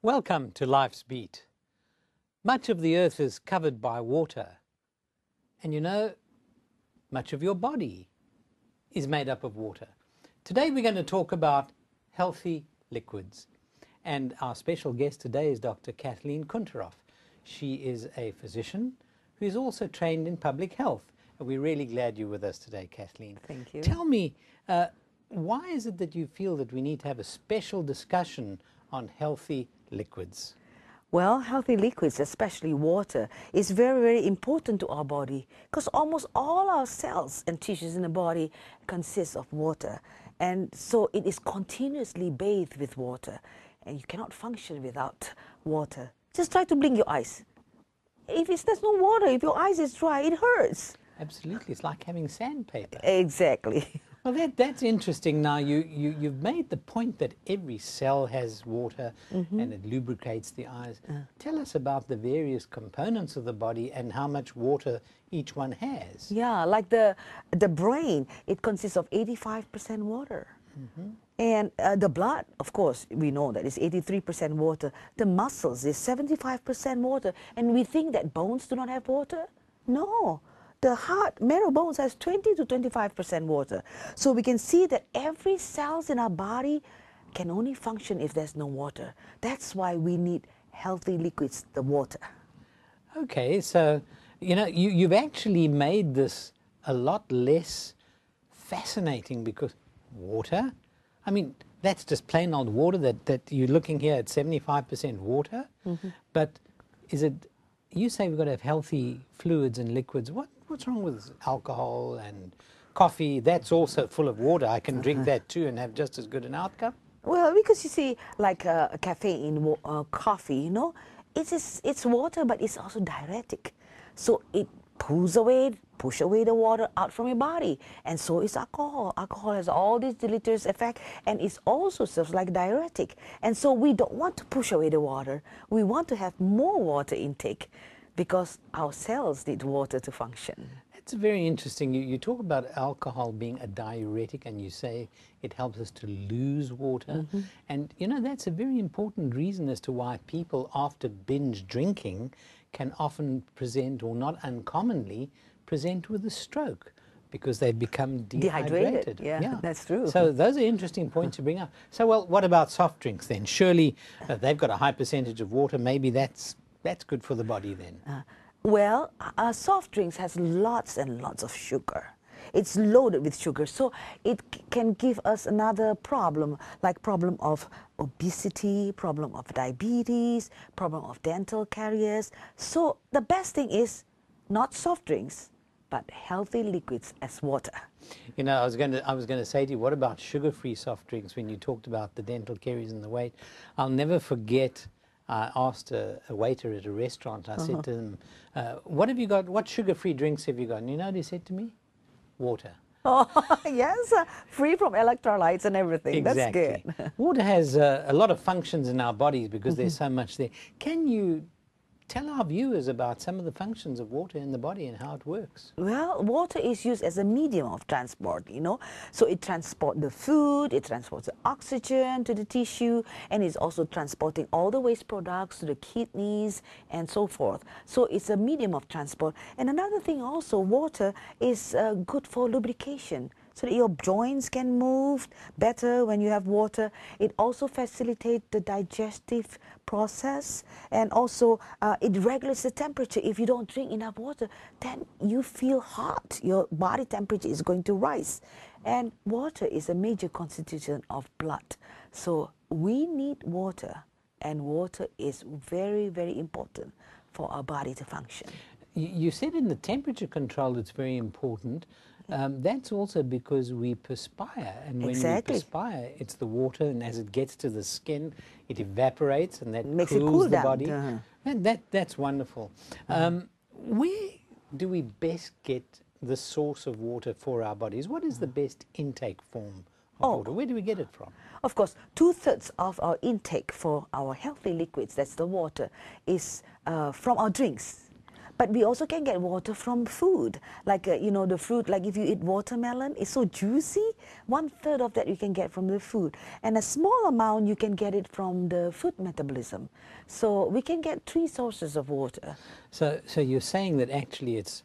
Welcome to Life's Beat. Much of the earth is covered by water. And you know, much of your body is made up of water. Today we're going to talk about healthy liquids. And our special guest today is Dr. Kathleen Kunteroff. She is a physician who is also trained in public health. And we're really glad you're with us today, Kathleen. Thank you. Tell me, why is it that you feel that we need to have a special discussion on healthy liquids? Well, healthy liquids, especially water, is very, very important to our body because almost all our cells and tissues in the body consist of water. And so it is continuously bathed with water. And you cannot function without water. Just try to blink your eyes. There's no water, if your eyes is dry, it hurts. Absolutely. It's like having sandpaper. Exactly. Well, that's interesting. Now, you've made the point that every cell has water and it lubricates the eyes. Tell us about the various components of the body and how much water each one has. Yeah, like the brain, it consists of 85% water. And the blood, of course, we know that it's 83% water. The muscles is 75% water. And we think that bones do not have water? No. The heart, marrow bones has 20 to 25% water. So we can see that every cell in our body can only function if there's no water. That's why we need healthy liquids, the water. Okay, so, you know, you've actually made this a lot less fascinating because water, I mean, that's just plain old water that you're looking here at 75% water. But is it, you say we've got to have healthy fluids and liquids. What's wrong with alcohol and coffee? That's also full of water. I can drink that too and have just as good an outcome. Well, because you see, like caffeine in coffee, you know, it's water, but it's also diuretic. So it push away the water out from your body. And so is alcohol. Alcohol has all these deleterious effects, and it also serves like diuretic. And so we don't want to push away the water. We want to have more water intake because our cells need water to function. It's very interesting. You talk about alcohol being a diuretic and you say it helps us to lose water. And, you know, that's a very important reason as to why people after binge drinking can often present, or not uncommonly, present with a stroke because they become dehydrated. Yeah, that's true. So those are interesting points to bring up. So, well, what about soft drinks then? Surely they've got a high percentage of water. Maybe that's good for the body then. Well, soft drinks has lots and lots of sugar. It's loaded with sugar, so it can give us another problem, like problem of obesity, problem of diabetes, problem of dental caries. So the best thing is not soft drinks, but healthy liquids as water. You know, I was going to say to you, what about sugar-free soft drinks when you talked about the dental caries and the weight? I'll never forget. I asked a waiter at a restaurant, I said to them, what have you got, what sugar-free drinks have you got? And you know what he said to me? Water. Oh, yes, free from electrolytes and everything. Exactly. That's good. Water has a lot of functions in our bodies because there's so much there. Can you tell our viewers about some of the functions of water in the body and how it works? Well, water is used as a medium of transport, you know. So it transports the food, it transports the oxygen to the tissue, and it's also transporting all the waste products to the kidneys and so forth. So it's a medium of transport. And another thing also, water is good for lubrication, so that your joints can move better when you have water. It also facilitates the digestive process, and also it regulates the temperature. If you don't drink enough water, then you feel hot. Your body temperature is going to rise. And water is a major constituent of blood. So we need water, and water is very, very important for our body to function. You said in the temperature control it's very important. That's also because we perspire, and when we perspire, it's the water, and as it gets to the skin, it evaporates, and that makes it cools cool the down. body. And that's wonderful. Where do we best get the source of water for our bodies? What is the best intake form of water? Where do we get it from? Of course, 2/3 of our intake for our healthy liquids, that's the water, is from our drinks. But we also can get water from food, like you know, the fruit. Like if you eat watermelon, it's so juicy. 1/3 of that you can get from the food, and a small amount you can get it from the food metabolism. So we can get 3 sources of water. So you're saying that actually it's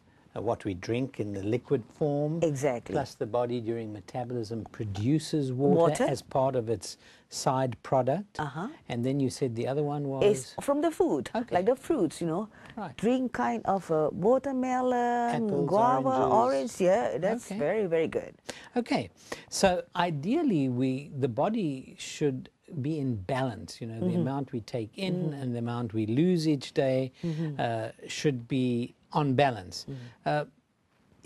what we drink in the liquid form, Exactly. plus the body during metabolism produces water as part of its side product. And then you said the other one was? Is from the food, like the fruits, you know. Right. Drink kind of watermelon, Apples, guava, oranges. orange. Yeah, that's very, very good. Okay, so ideally the body should be in balance. You know, the amount we take in and the amount we lose each day should be on balance.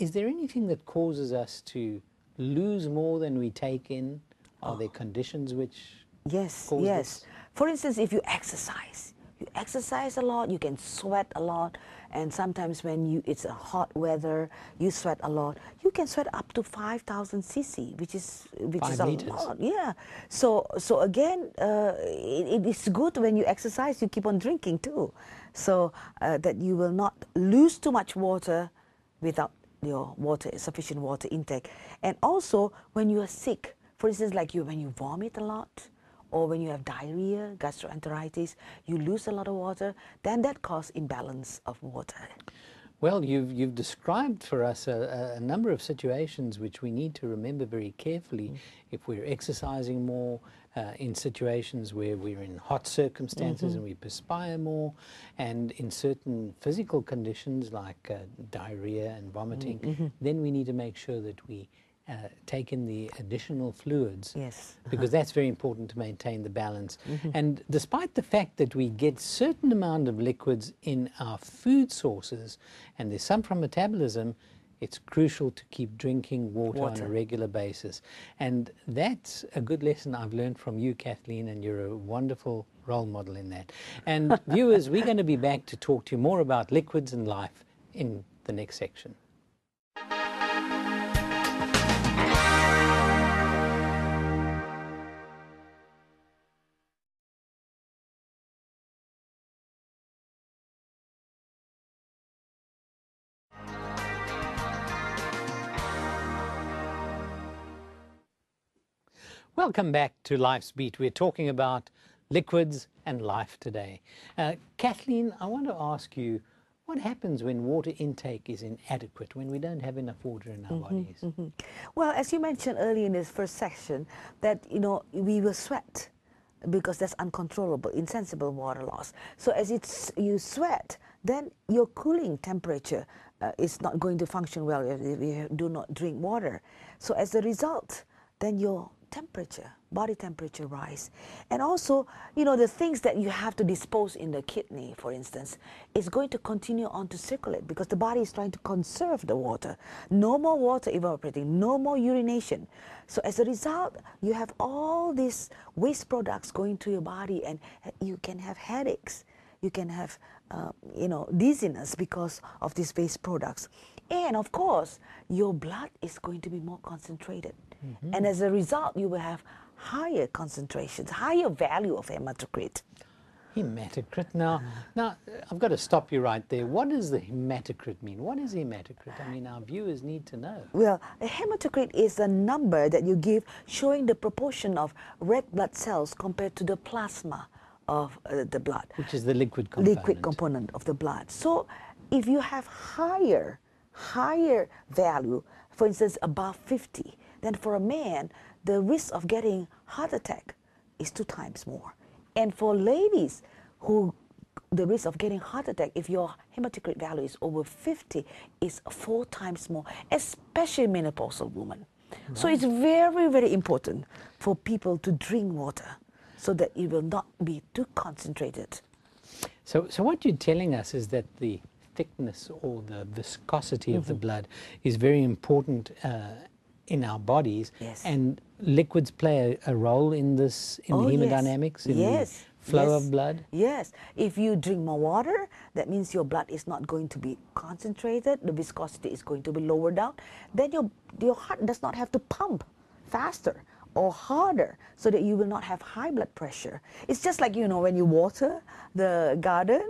Is there anything that causes us to lose more than we take in? Are there conditions which cause this? For instance, if you exercise a lot, you can sweat a lot, and sometimes when it's a hot weather, you sweat a lot. You can sweat up to 5,000 cc, which is a lot. Yeah. So again, it is good when you exercise, you keep on drinking too, so that you will not lose too much water without your sufficient water intake. And also when you are sick, for instance, like when you vomit a lot, or when you have diarrhea, gastroenteritis, you lose a lot of water, then that causes imbalance of water. Well, you've described for us a number of situations which we need to remember very carefully if we're exercising more, in situations where we're in hot circumstances and we perspire more, and in certain physical conditions like diarrhea and vomiting, then we need to make sure that we take in the additional fluids, because that's very important to maintain the balance. And despite the fact that we get certain amount of liquids in our food sources, and there's some from metabolism, it's crucial to keep drinking water on a regular basis. And that's a good lesson I've learned from you, Kathleen, and you're a wonderful role model in that. And viewers, we're going to be back to talk to you more about liquids and life in the next section. Welcome back to Life's Beat. We're talking about liquids and life today. Kathleen, I want to ask you, what happens when water intake is inadequate, when we don't have enough water in our bodies? Well, as you mentioned earlier in this first section, that we will sweat because that's uncontrollable, insensible water loss. So as you sweat, then your cooling temperature is not going to function well if you do not drink water. So as a result, then your body temperature rise. And also, the things that you have to dispose in the kidney, for instance, is going to continue on to circulate because the body is trying to conserve the water. No more water evaporating, no more urination. So as a result, you have all these waste products going to your body, and you can have headaches. You can have, dizziness because of these waste products. And of course, your blood is going to be more concentrated. And as a result, you will have higher concentrations, higher value of hematocrit. Hematocrit. Now, I've got to stop you right there. What does the hematocrit mean? What is hematocrit? I mean, our viewers need to know. Well, a hematocrit is a number that you give showing the proportion of red blood cells compared to the plasma of the blood. Which is the liquid component. Liquid component of the blood. So if you have higher value, for instance, above 50, then for a man, the risk of getting heart attack is 2 times more. And for ladies, the risk of getting heart attack, if your hematocrit value is over 50, is 4 times more, especially menopausal women. Right. So it's very, very important for people to drink water so that it will not be too concentrated. So what you're telling us is that the thickness or the viscosity of the blood is very important in our bodies, and liquids play a role in this, in the hemodynamics, in the flow of blood? Yes. If you drink more water, that means your blood is not going to be concentrated, the viscosity is going to be lower down, then your heart does not have to pump faster. or harder so that you will not have high blood pressure. It's just like, when you water the garden,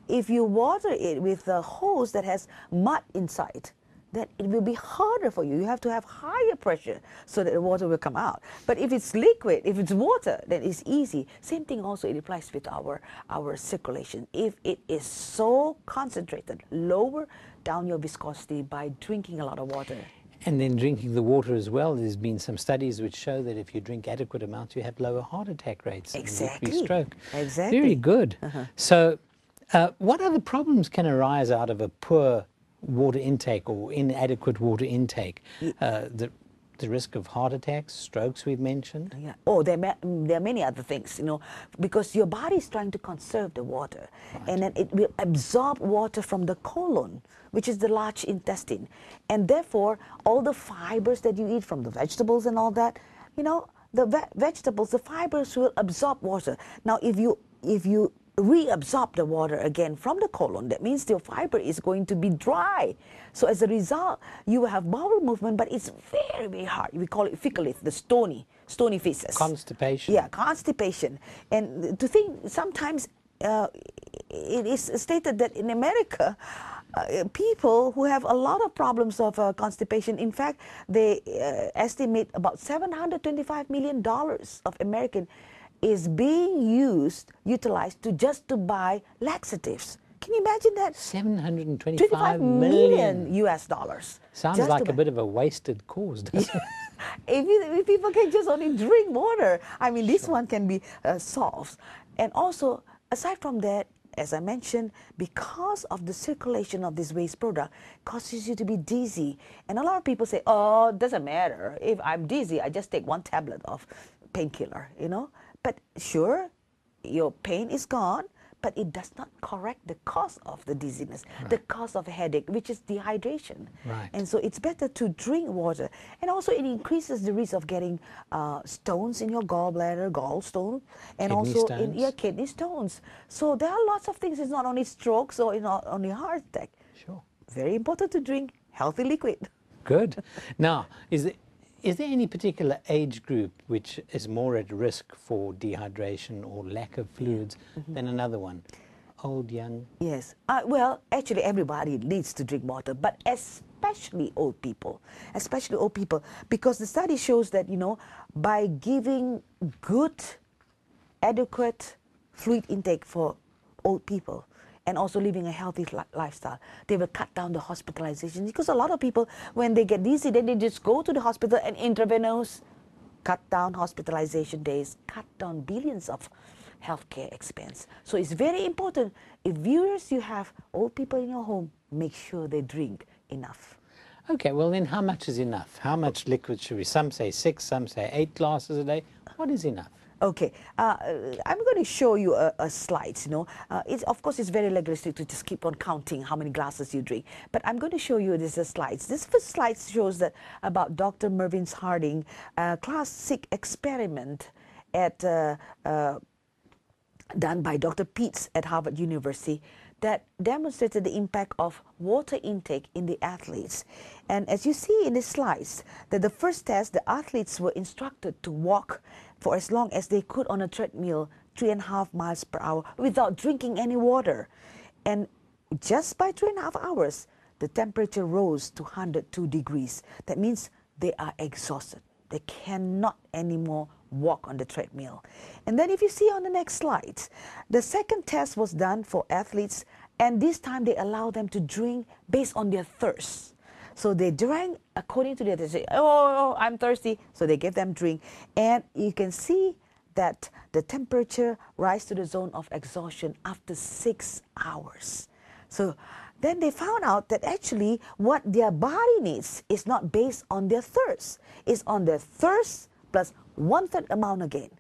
if you water it with a hose that has mud inside, then it will be harder for you. You have to have higher pressure so that the water will come out. But if it's liquid, if it's water, then it's easy. Same thing also, it applies with our circulation. If it is so concentrated, lower down your viscosity by drinking a lot of water. And then drinking the water as well. There's been some studies which show that if you drink adequate amounts, you have lower heart attack rates. Exactly. And stroke. Exactly. Very good. So what other problems can arise out of a poor water intake or inadequate water intake? The risk of heart attacks, strokes we've mentioned. Yeah. Oh, there are many other things, because your body is trying to conserve the water. Right. And then it will absorb water from the colon, which is the large intestine. And therefore, all the fibers that you eat from the vegetables and all that, the vegetables, the fibers will absorb water. Now, if you reabsorb the water again from the colon, that means your fiber is going to be dry. So as a result, you will have bowel movement, but it's very, very hard. We call it fecalith, the stony feces. Constipation. Yeah, constipation. And to think, sometimes it is stated that in America, people who have a lot of problems of constipation, in fact, they estimate about $725 million of American is being utilized to buy laxatives. Can you imagine that? 725 million US dollars. Sounds like a bit of a wasted cause, doesn't it? If people can just only drink water, I mean, this one can be solved. And also, aside from that, as I mentioned, because of the circulation of this waste product, causes you to be dizzy. And a lot of people say, oh, it doesn't matter. If I'm dizzy, I just take one tablet of painkiller, But sure, your pain is gone, but it does not correct the cause of the dizziness, the cause of headache, which is dehydration. Right. And so it's better to drink water. And also it increases the risk of getting stones in your gallbladder, gallstone, and also in your kidney stones. So there are lots of things. It's not only strokes or not only heart attack. Sure. Very important to drink healthy liquid. Good. Now, is there any particular age group which is more at risk for dehydration or lack of fluids than another one? Old, young? Yes. Well, actually, everybody needs to drink water, but especially old people. Especially old people, because the study shows that, by giving good, adequate fluid intake for old people, and also living a healthy lifestyle, they will cut down the hospitalization. Because a lot of people, when they get dizzy, then they just go to the hospital and intravenous, cut down hospitalization days, cut down billions of healthcare expense. So it's very important. If viewers, you have old people in your home, make sure they drink enough. Okay, well then how much is enough? How much liquid should we? Some say 6, some say 8 glasses a day. What is enough? Okay, I'm going to show you a slide. Of course, it's very legalistic to just keep on counting how many glasses you drink. But I'm going to show you these slides. This first slide shows that about Dr. Mervyn Harding, classic experiment done by Dr. Peets at Harvard University, that demonstrated the impact of water intake in the athletes. And as you see in the slides, that the first test, the athletes were instructed to walk for as long as they could on a treadmill, 3.5 miles per hour, without drinking any water. And just by 3.5 hours, the temperature rose to 102 degrees. That means they are exhausted. They cannot anymore walk on the treadmill. And then if you see on the next slide, the second test was done for athletes, and this time they allowed them to drink based on their thirst. So they drank according to they say, oh, I'm thirsty. So they gave them drink. And you can see that the temperature rise to the zone of exhaustion after 6 hours. So then they found out that actually what their body needs is not based on their thirst. It's on their thirst plus 1/3 amount again.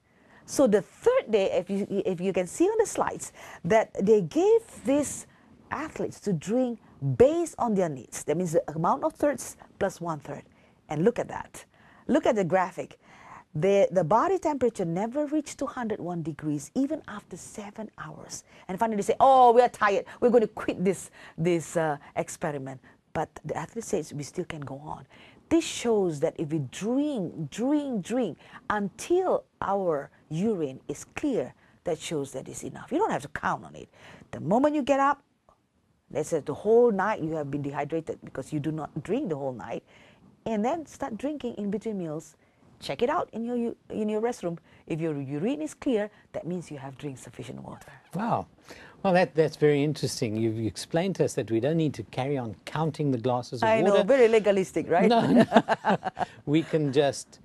So the third day, if you can see on the slides, that they gave these athletes to drink based on their needs. That means the amount of thirsts plus 1/3. And look at that. Look at the graphic. The body temperature never reached 201 degrees even after 7 hours. And finally they say, oh, we are tired. We're going to quit this experiment. But the athlete says we still can go on. This shows that if we drink until our urine is clear, that shows that it's enough. You don't have to count on it. The moment you get up, let's say the whole night you have been dehydrated because you do not drink the whole night, and then start drinking in between meals. Check it out in your restroom. If your urine is clear, that means you have drank sufficient water. Wow. Well, that's very interesting. You've explained to us that we don't need to carry on counting the glasses of water. I know, very legalistic, right? No. We can just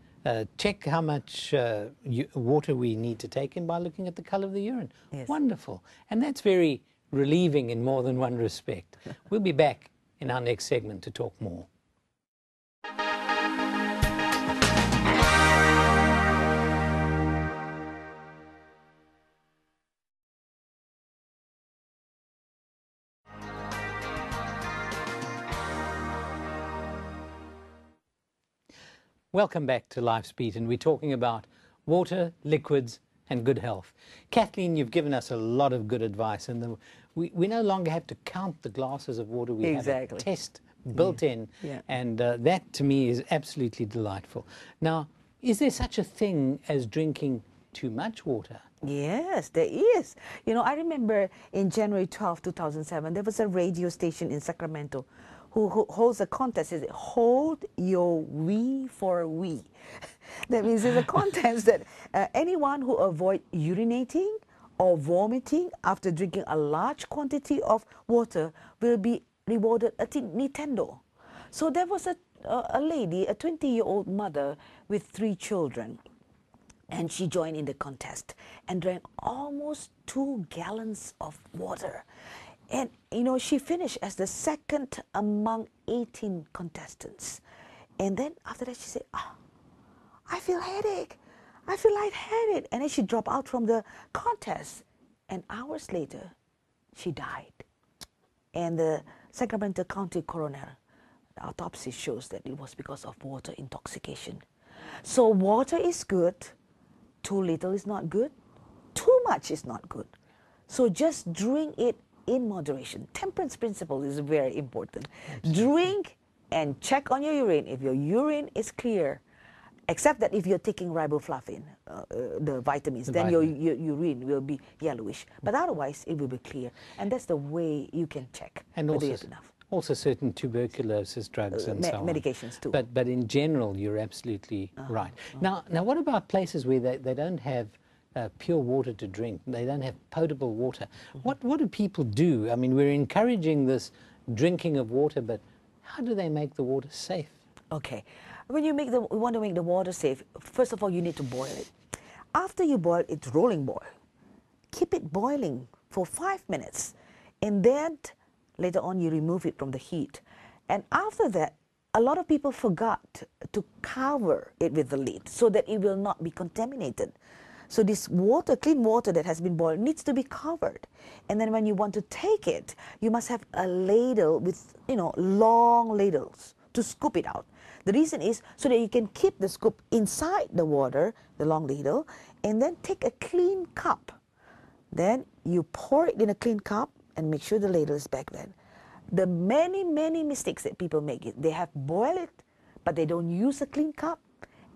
check how much water we need to take in by looking at the color of the urine. Yes. Wonderful. And that's very relieving in more than one respect. We'll be back in our next segment to talk more. Welcome back to Life's Beat, and we're talking about water, liquids, and good health. Kathleen, you've given us a lot of good advice, and we no longer have to count the glasses of water. We have a test built in, and that to me is absolutely delightful. Now, is there such a thing as drinking too much water? Yes, there is. You know, I remember in January 12, 2007, there was a radio station in Sacramento who holds a contest. It's Hold Your Wee for Wee. That means it's a contest that anyone who avoid urinating or vomiting after drinking a large quantity of water will be rewarded a Nintendo. So there was a lady, a 20-year-old mother with 3 children, and she joined in the contest and drank almost 2 gallons of water. And, you know, she finished as the second among 18 contestants. And then after that, she said, I feel headache. I feel lightheaded. And then she dropped out from the contest. And hours later, she died. And the Sacramento County coroner, the autopsy shows that it was because of water intoxication. So water is good. Too little is not good. Too much is not good. So just drink it in moderation. Temperance principle is very important. Absolutely. Drink and check on your urine. If your urine is clear, except that if you're taking riboflavin, the vitamins, then your urine will be yellowish. But otherwise, it will be clear. And that's the way you can check whether you have enough. Also certain tuberculosis drugs and so on. Medications too. But in general, you're absolutely right. Now, what about places where they don't have pure water to drink? They don't have potable water. What do people do? I mean, we're encouraging this drinking of water, but how do they make the water safe? Okay. When you want to make the water safe, first of all, you need to boil it. After you boil, it's rolling boil. Keep it boiling for 5 minutes. And then later on, you remove it from the heat. And after that, a lot of people forgot to cover it with the lid so that it will not be contaminated. So this water, clean water that has been boiled, needs to be covered. And then when you want to take it, you must have a ladle with, long ladles to scoop it out. The reason is so that you can keep the scoop inside the water, the long ladle, and then take a clean cup. Then you pour it in a clean cup and make sure the ladle is back then. The many mistakes that people make, they have boiled it, but they don't use a clean cup,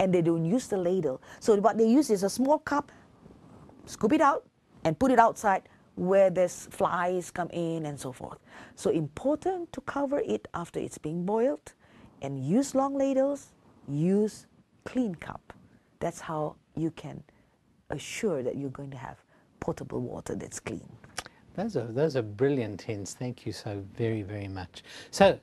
and they don't use the ladle. So what they use is a small cup, scoop it out, and put it outside where there's flies come in and so forth. So important to cover it after it's being boiled, and use long ladles, use clean cup. That's how you can assure that you're going to have potable water that's clean. Those are brilliant hints. Thank you so very, very much. So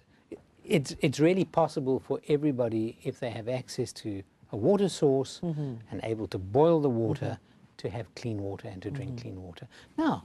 it's really possible for everybody, if they have access to a water source and able to boil the water, to have clean water and to drink clean water. Now,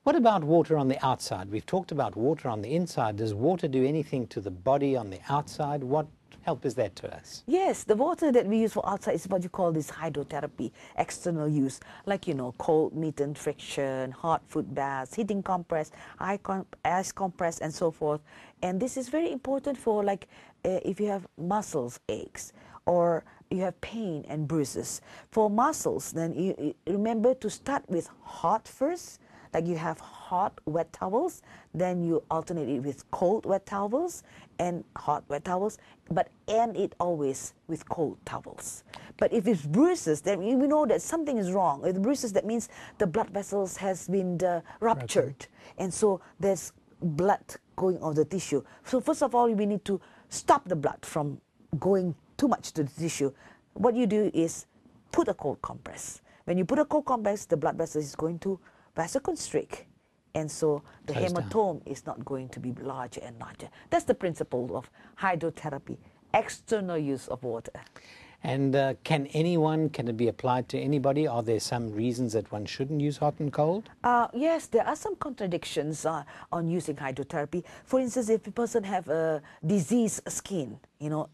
what about water on the outside? We've talked about water on the inside. Does water do anything to the body on the outside? What help is that to us? Yes, the water that we use for outside is what you call this hydrotherapy, external use, like, cold meat and friction, hot foot baths, heating compress, ice compress, and so forth. And this is very important for, like, if you have muscles aches or you have pain and bruises. For muscles, then you remember to start with hot first, like you have hot wet towels, then you alternate it with cold wet towels and hot wet towels, but end it always with cold towels. But if it's bruises, then we know that something is wrong. With bruises, that means the blood vessels has been ruptured, and so there's blood going on the tissue. So first of all, we need to stop the blood from going too much to the tissue. What you do is put a cold compress. When you put a cold compress, the blood vessel is going to vasoconstrict, and so the hematome is not going to be larger and larger. That's the principle of hydrotherapy, external use of water. And can it be applied to anybody? Are there some reasons that one shouldn't use hot and cold? Yes, there are some contradictions on using hydrotherapy. For instance, if a person have a diseased skin,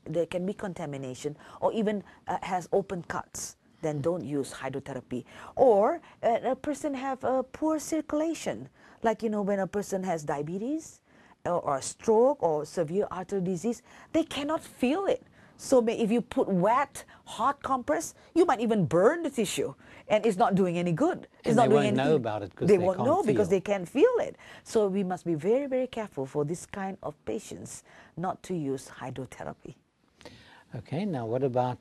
there can be contamination, or even has open cuts, then don't use hydrotherapy. Or a person have a poor circulation, like when a person has diabetes or a stroke or severe artery disease, they cannot feel it. So if you put wet, hot compress, you might even burn the tissue, and it's not doing any good. And they won't know about it because they won't know because they can't feel it. So we must be very, very careful for this kind of patients not to use hydrotherapy. Okay, now what about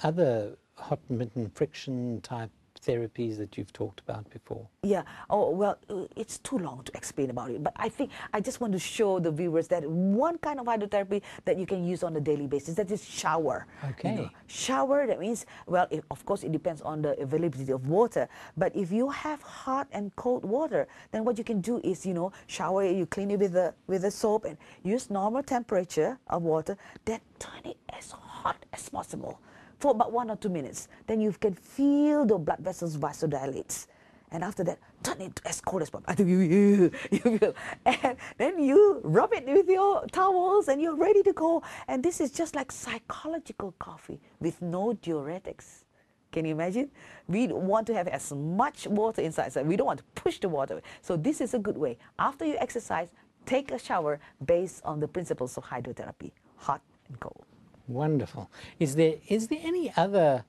other hot mitten friction type therapies that you've talked about before? Yeah, oh well, it's too long to explain about it, but I think I just want to show the viewers that one kind of hydrotherapy that you can use on a daily basis, that is shower. Okay. Shower, that means, well, of course it depends on the availability of water, but if you have hot and cold water, then what you can do is, shower, you clean it with a soap and use normal temperature of water, then turn it as hot as possible for about 1 or 2 minutes. Then you can feel the blood vessels vasodilate. And after that, turn it as cold as possible. You feel. And then you rub it with your towels and you're ready to go. And this is just like psychological coffee with no diuretics. Can you imagine? We want to have as much water inside. So we don't want to push the water. So this is a good way. After you exercise, take a shower based on the principles of hydrotherapy, hot and cold. Wonderful. Is there any other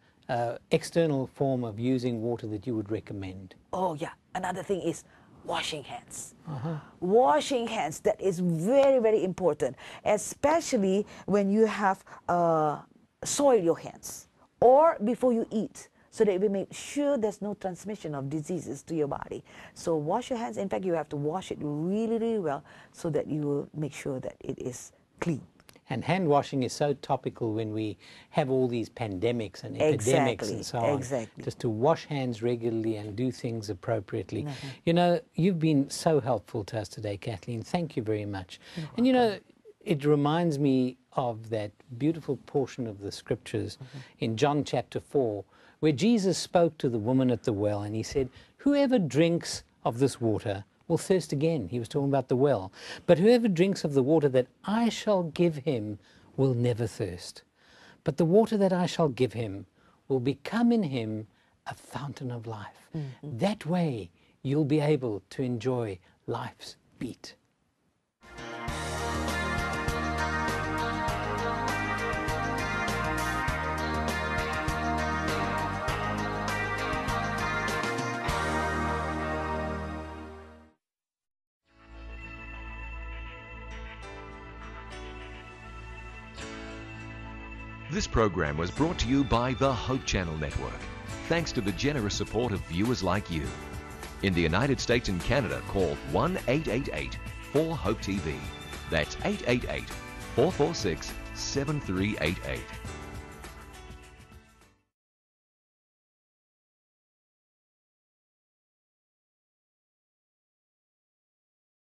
external form of using water that you would recommend? Oh yeah, another thing is washing hands. Washing hands, that is very, very important, especially when you have soiled your hands or before you eat, so that we make sure there's no transmission of diseases to your body. So wash your hands. In fact, you have to wash it really, really well so that you will make sure that it is clean. And hand washing is so topical when we have all these pandemics and epidemics and so on. Exactly. Just to wash hands regularly and do things appropriately. You've been so helpful to us today, Kathleen. Thank you very much. And it reminds me of that beautiful portion of the scriptures in John chapter 4, where Jesus spoke to the woman at the well and he said, "Whoever drinks of this water will thirst again." He was talking about the well. "But whoever drinks of the water that I shall give him will never thirst. But the water that I shall give him will become in him a fountain of life." That way you'll be able to enjoy life's beat. This program was brought to you by the Hope Channel Network, thanks to the generous support of viewers like you. In the United States and Canada, call 1-888-4-HOPE-TV. That's 888-446-7388.